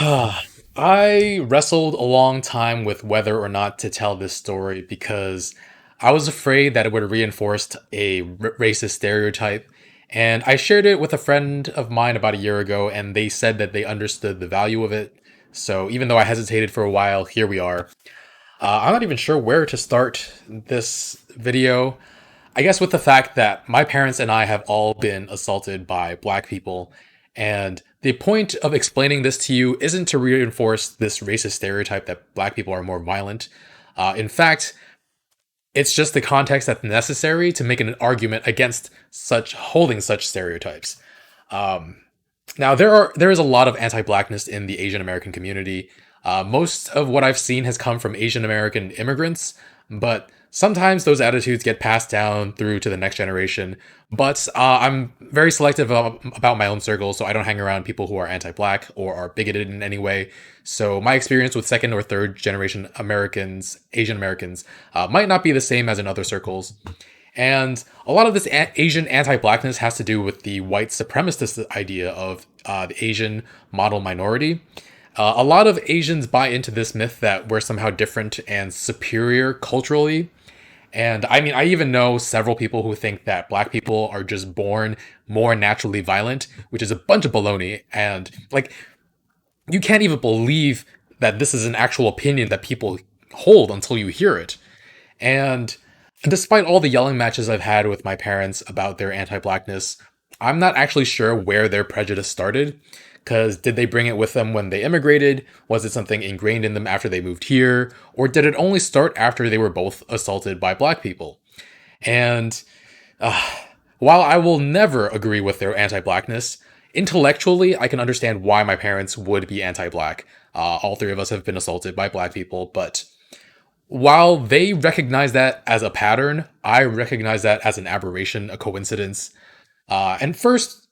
I wrestled a long time with whether or not to tell this story because I was afraid that it would reinforce a racist stereotype. And I shared it with a friend of mine about a year ago, and they said that they understood the value of it. So even though I hesitated for a while, here we are. I'm not even sure where to start this video. I guess with the fact that my parents and I have all been assaulted by black people. And the point of explaining this to you isn't to reinforce this racist stereotype that black people are more violent. In fact, it's just the context that's necessary to make an argument against such holding such stereotypes. Um, Now there is a lot of anti-blackness in the Asian American community. Most of what I've seen has come from Asian American immigrants, but sometimes those attitudes get passed down through to the next generation. But I'm very selective about my own circle, so I don't hang around people who are anti-black or are bigoted in any way. So my experience with second or third generation Americans, Asian Americans, might not be the same as in other circles. And a lot of this Asian anti-blackness has to do with the white supremacist idea of the Asian model minority. A lot of Asians buy into this myth that we're somehow different and superior culturally. And I mean, I even know several people who think that black people are just born more naturally violent, which is a bunch of baloney. And like, you can't even believe that this is an actual opinion that people hold until you hear it. And despite all the yelling matches I've had with my parents about their anti blackness, I'm not actually sure where their prejudice started. Because did they bring it with them when they immigrated? Was it something ingrained in them after they moved here? Or did it only start after they were both assaulted by black people? And uh, while I will never agree with their anti blackness, intellectually, I can understand why my parents would be anti black. All three of us have been assaulted by black people, but while they recognize that as a pattern, I recognize that as an aberration, a coincidence. And first,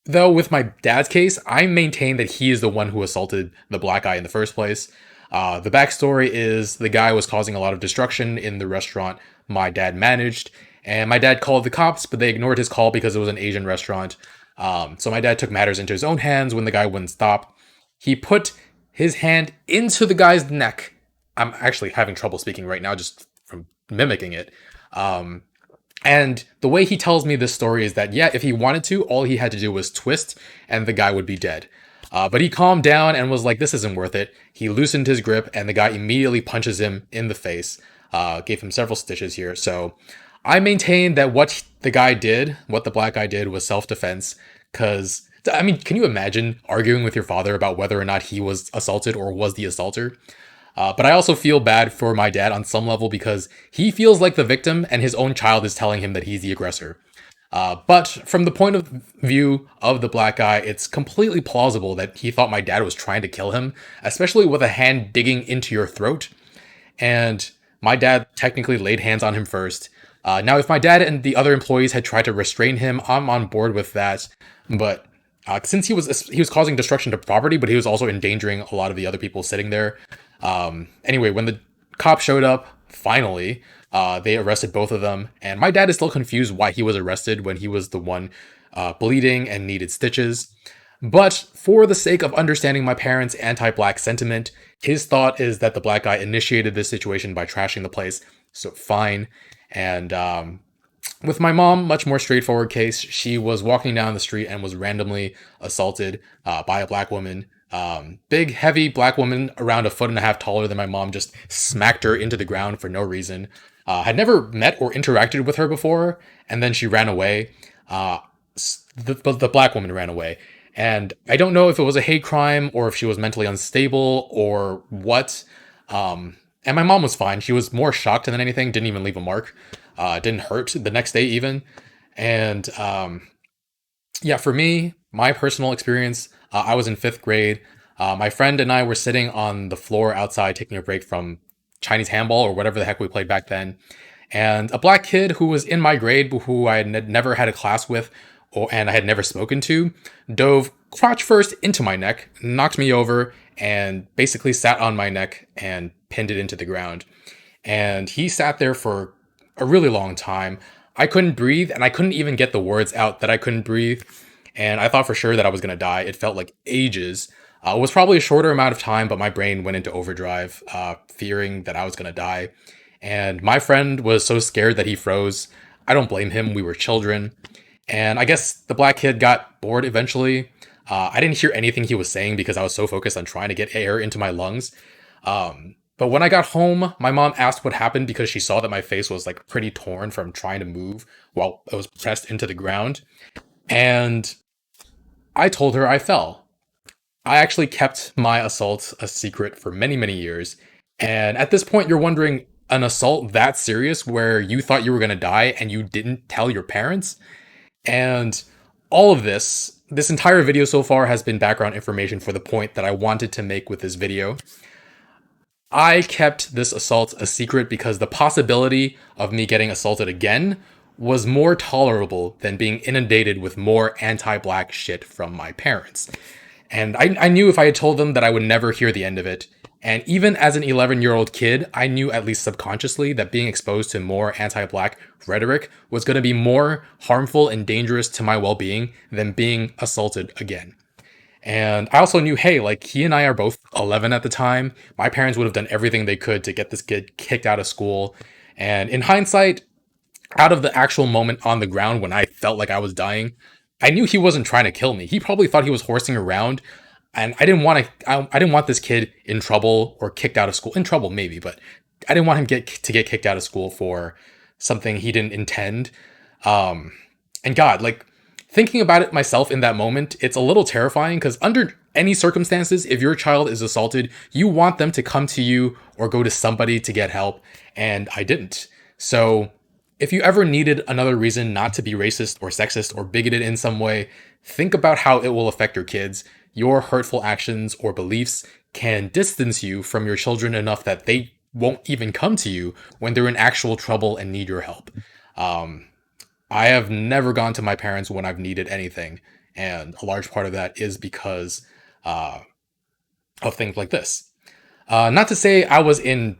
though, with my dad's case, I maintain that he is the one who assaulted the black guy in the first place. The backstory is the guy was causing a lot of destruction in the restaurant my dad managed, and my dad called the cops, but they ignored his call because it was an Asian restaurant. So my dad took matters into his own hands when the guy wouldn't stop. He put his hand into the guy's neck. I'm actually having trouble speaking right now just from mimicking it. Um, and the way he tells me this story is that, yeah, if he wanted to, all he had to do was twist and the guy would be dead. But he calmed down and was like, this isn't worth it. He loosened his grip and the guy immediately punches him in the face, gave him several stitches here. So I maintain that what the guy did, what the black guy did, was self defense. Because, I mean, can you imagine arguing with your father about whether or not he was assaulted or was the assaulter? But I also feel bad for my dad on some level because he feels like the victim and his own child is telling him that he's the aggressor. But from the point of view of the black guy, it's completely plausible that he thought my dad was trying to kill him, especially with a hand digging into your throat. And my dad technically laid hands on him first. Now, if my dad and the other employees had tried to restrain him, I'm on board with that. But since he was causing destruction to property, but he was also endangering a lot of the other people sitting there. Anyway, when the cop showed up, finally, they arrested both of them, and my dad is still confused why he was arrested when he was the one bleeding and needed stitches. But for the sake of understanding my parents' anti-black sentiment, his thought is that the black guy initiated this situation by trashing the place, so fine. And with my mom, much more straightforward case. She was walking down the street and was randomly assaulted by a black woman. Big, heavy black woman, around a foot and a half taller than my mom, just smacked her into the ground for no reason. Had never met or interacted with her before, and then she ran away. The black woman ran away. And I don't know if it was a hate crime or if she was mentally unstable or what. And my mom was fine. She was more shocked than anything, didn't even leave a mark. Didn't hurt the next day even. And yeah, for me, my personal experience, I was in fifth grade. My friend and I were sitting on the floor outside taking a break from Chinese handball or whatever the heck we played back then. And a black kid who was in my grade, who I had never had a class with, and I had never spoken to, dove crotch first into my neck, knocked me over, and basically sat on my neck and pinned it into the ground. And he sat there for a really long time. I couldn't breathe, and I couldn't even get the words out that I couldn't breathe. and I thought for sure that I was gonna die. It felt like ages. It was probably a shorter amount of time, but my brain went into overdrive, fearing that I was gonna die. And my friend was so scared that he froze. I don't blame him. We were children. And I guess the black kid got bored eventually. I didn't hear anything he was saying because I was so focused on trying to get air into my lungs. But when I got home, my mom asked what happened because she saw that my face was like pretty torn from trying to move while it was pressed into the ground. And I told her I fell. I actually kept my assault a secret for many, many years. And at this point, you're wondering, an assault that serious where you thought you were going to die and you didn't tell your parents? And all of this entire video so far has been background information for the point that I wanted to make with this video. I kept this assault a secret because the possibility of me getting assaulted again was more tolerable than being inundated with more anti black shit from my parents. And I knew if I had told them that I would never hear the end of it. And even as an 11-year-old kid, I knew at least subconsciously that being exposed to more anti black rhetoric was going to be more harmful and dangerous to my well being than being assaulted again. And I also knew, hey, like he and I are both 11 at the time. My parents would have done everything they could to get this kid kicked out of school. And in hindsight, out of the actual moment on the ground when I felt like I was dying, I knew he wasn't trying to kill me. He probably thought he was horsing around, and I didn't want this kid in trouble or kicked out of school. In trouble maybe, but I didn't want him to get kicked out of school for something he didn't intend. And God, like thinking about it myself in that moment, it's a little terrifying because under any circumstances, if your child is assaulted, you want them to come to you or go to somebody to get help, and I didn't. So if you ever needed another reason not to be racist or sexist or bigoted in some way, think about how it will affect your kids. Your hurtful actions or beliefs can distance you from your children enough that they won't even come to you when they're in actual trouble and need your help. I have never gone to my parents when I've needed anything, and a large part of that is because of things like this. Not to say I was in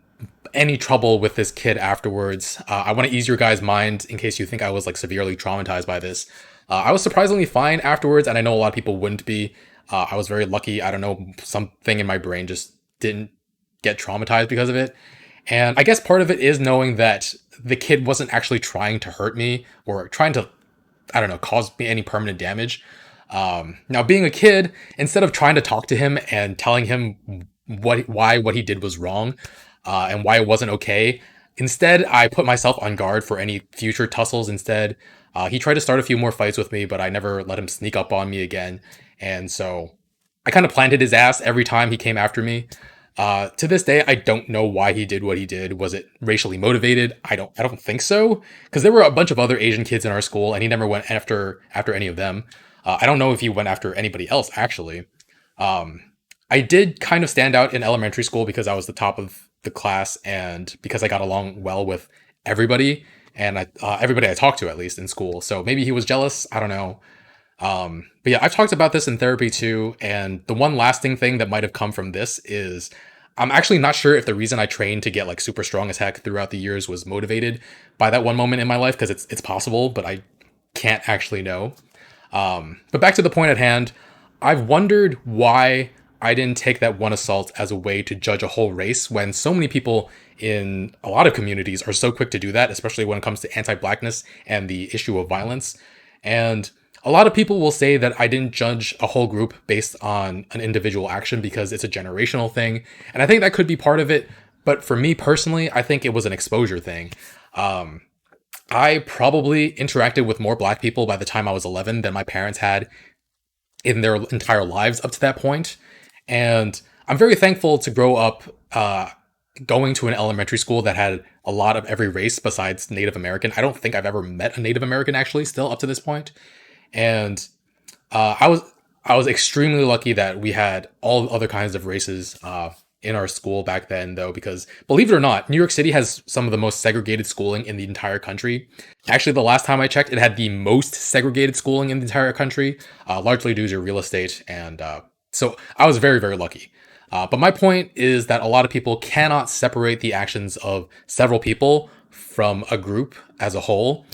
any trouble with this kid afterwards. I want to ease your guys' mind in case you think I was like severely traumatized by this. I was surprisingly fine afterwards, and I know a lot of people wouldn't be. I was very lucky. I don't know, something in my brain just didn't get traumatized because of it. And I guess part of it is knowing that the kid wasn't actually trying to hurt me or trying to, I don't know, cause me any permanent damage. Now, being a kid, instead of trying to talk to him and telling him why what he did was wrong, and why it wasn't okay, instead I put myself on guard for any future tussles. Instead, he tried to start a few more fights with me, but I never let him sneak up on me again. And so I kind of planted his ass every time he came after me. To this day, I don't know why he did what he did. Was it racially motivated? I don't think so, because there were a bunch of other Asian kids in our school, and he never went after any of them. I don't know if he went after anybody else actually. I did kind of stand out in elementary school because I was the top of the class, and because I got along well with everybody, and everybody I talked to at least in school. So maybe he was jealous. I don't know. But yeah, I've talked about this in therapy too, and the one lasting thing that might have come from this is I'm actually not sure if the reason I trained to get like super strong as heck throughout the years was motivated by that one moment in my life, because it's possible, but I can't actually know. But back to the point at hand, I've wondered why I didn't take that one assault as a way to judge a whole race when so many people in a lot of communities are so quick to do that, especially when it comes to anti-blackness and the issue of violence. And a lot of people will say that I didn't judge a whole group based on an individual action because it's a generational thing. And I think that could be part of it. But for me personally, I think it was an exposure thing. I probably interacted with more black people by the time I was 11 than my parents had in their entire lives up to that point. And I'm very thankful to grow up going to an elementary school that had a lot of every race besides Native American. I don't think I've ever met a Native American actually still up to this point. And I was extremely lucky that we had all other kinds of races in our school back then, though, because believe it or not, New York City has some of the most segregated schooling in the entire country. Actually, the last time I checked, it had the most segregated schooling in the entire country, largely due to real estate. And so I was very, very lucky. But my point is that a lot of people cannot separate the actions of several people from a group as a whole.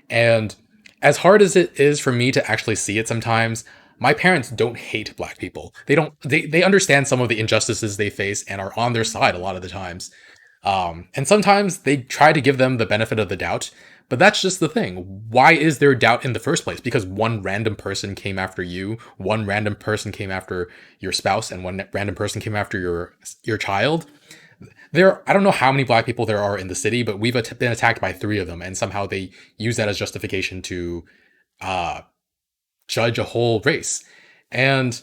And as hard as it is for me to actually see it sometimes, my parents don't hate black people. They understand some of the injustices they face and are on their side a lot of the times. And sometimes they try to give them the benefit of the doubt, but that's just the thing. Why is there doubt in the first place? Because one random person came after you, one random person came after your spouse, and one random person came after your child. I don't know how many black people there are in the city, but we've been attacked by three of them, and somehow they use that as justification to uh, judge a whole race. And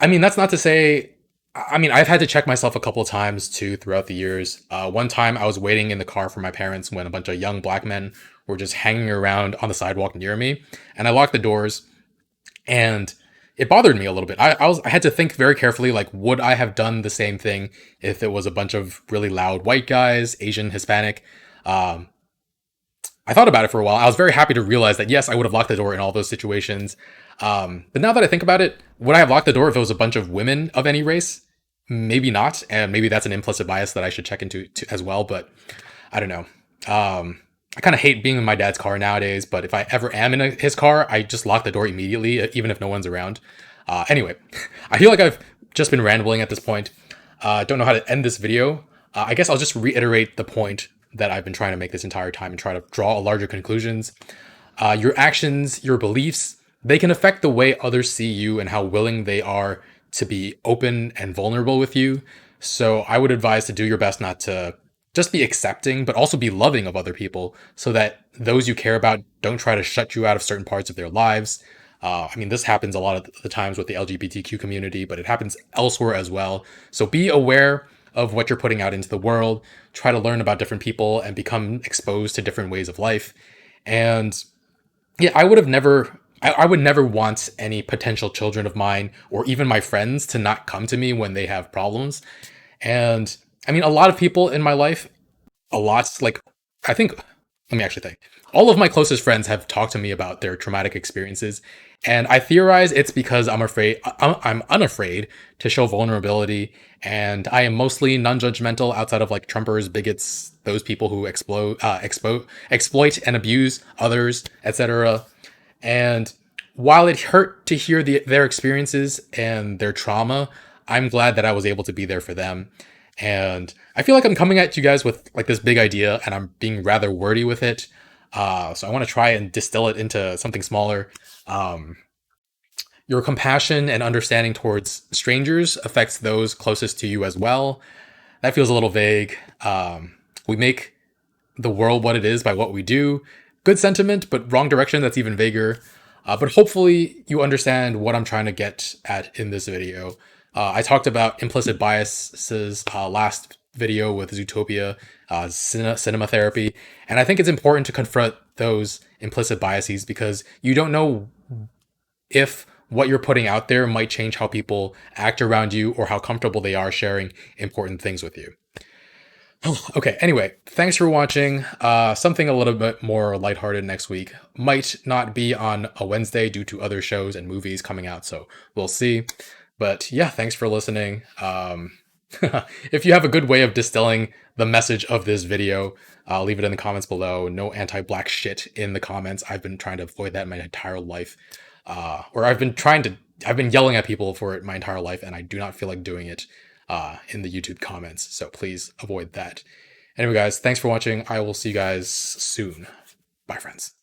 I mean, that's not to say. I mean, I've had to check myself a couple of times too throughout the years. One time I was waiting in the car for my parents when a bunch of young black men were just hanging around on the sidewalk near me, and I locked the doors, and it bothered me a little bit. I had to think very carefully, like, would I have done the same thing if it was a bunch of really loud white guys, Asian, Hispanic? Um, I thought about it for a while. I was very happy to realize that yes, I would have locked the door in all those situations. But now that I think about it, would I have locked the door if it was a bunch of women of any race? Maybe not, and maybe that's an implicit bias that I should check into as well. But I don't know. I kind of hate being in my dad's car nowadays, but if I ever am in his car, I just lock the door immediately, even if no one's around. Anyway, I feel like I've just been rambling at this point. Don't know how to end this video. I guess I'll just reiterate the point that I've been trying to make this entire time and try to draw a larger conclusions. Your actions, your beliefs, they can affect the way others see you and how willing they are to be open and vulnerable with you. So I would advise to do your best not to just be accepting, but also be loving of other people so that those you care about don't try to shut you out of certain parts of their lives. I mean, this happens a lot of the times with the LGBTQ community, but it happens elsewhere as well. So be aware of what you're putting out into the world. Try to learn about different people and become exposed to different ways of life. And yeah, I would never want any potential children of mine or even my friends to not come to me when they have problems. And I mean, a lot of people in my life, a lot, like, I think, let me actually think. All of my closest friends have talked to me about their traumatic experiences. And I theorize it's because I'm unafraid to show vulnerability. And I am mostly non judgmental outside of like Trumpers, bigots, those people who exploit and abuse others, etc. And while it hurt to hear their experiences and their trauma, I'm glad that I was able to be there for them. And I feel like I'm coming at you guys with like this big idea and I'm being rather wordy with it. So I want to try and distill it into something smaller. Um, your compassion and understanding towards strangers affects those closest to you as well. That feels a little vague. We make the world what it is by what we do. Good sentiment, but wrong direction. That's even vaguer. But hopefully you understand what I'm trying to get at in this video. I talked about implicit biases last video with Zootopia, cinema therapy, and I think it's important to confront those implicit biases because you don't know if what you're putting out there might change how people act around you or how comfortable they are sharing important things with you. Okay, anyway, thanks for watching. Something a little bit more lighthearted next week. Might not be on a Wednesday due to other shows and movies coming out, so we'll see. But yeah, thanks for listening. If you have a good way of distilling the message of this video, leave it in the comments below. No anti-black shit in the comments. I've been trying to avoid that my entire life. Or I've been yelling at people for it my entire life, and I do not feel like doing it in the YouTube comments. So please avoid that. Anyway, guys, thanks for watching. I will see you guys soon. Bye, friends.